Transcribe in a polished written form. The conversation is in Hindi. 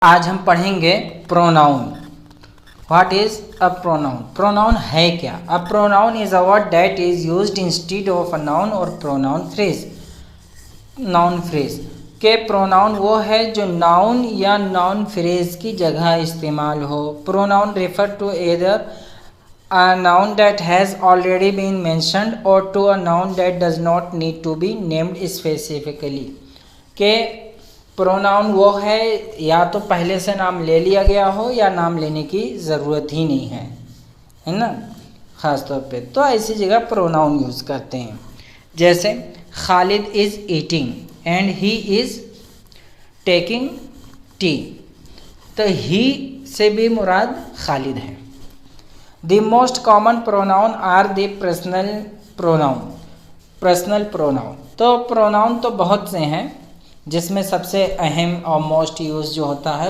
आज हम पढ़ेंगे pronoun. What is a pronoun? Pronoun है क्या? A pronoun is a word that is used instead of a noun और प्रोनाउन फ्रेज। नाउन फ्रेज के प्रोनाउन वो है जो नाउन या नाउन फ्रेज की जगह इस्तेमाल हो। Pronoun refer to either a noun that has already been mentioned or to a noun that does not need to be named specifically। के प्रोनाउन वो है या तो पहले से नाम ले लिया गया हो या नाम लेने की ज़रूरत ही नहीं है ना, ख़ास तौर पे तो ऐसी जगह प्रोनाउन यूज़ करते हैं। जैसे Khalid is eating and he is taking tea, तो ही से भी मुराद खालिद है। The most common pronoun are the personal pronoun। Personal pronoun, तो प्रोनाउन तो बहुत से हैं जिसमें सबसे अहम और मोस्ट यूज जो होता है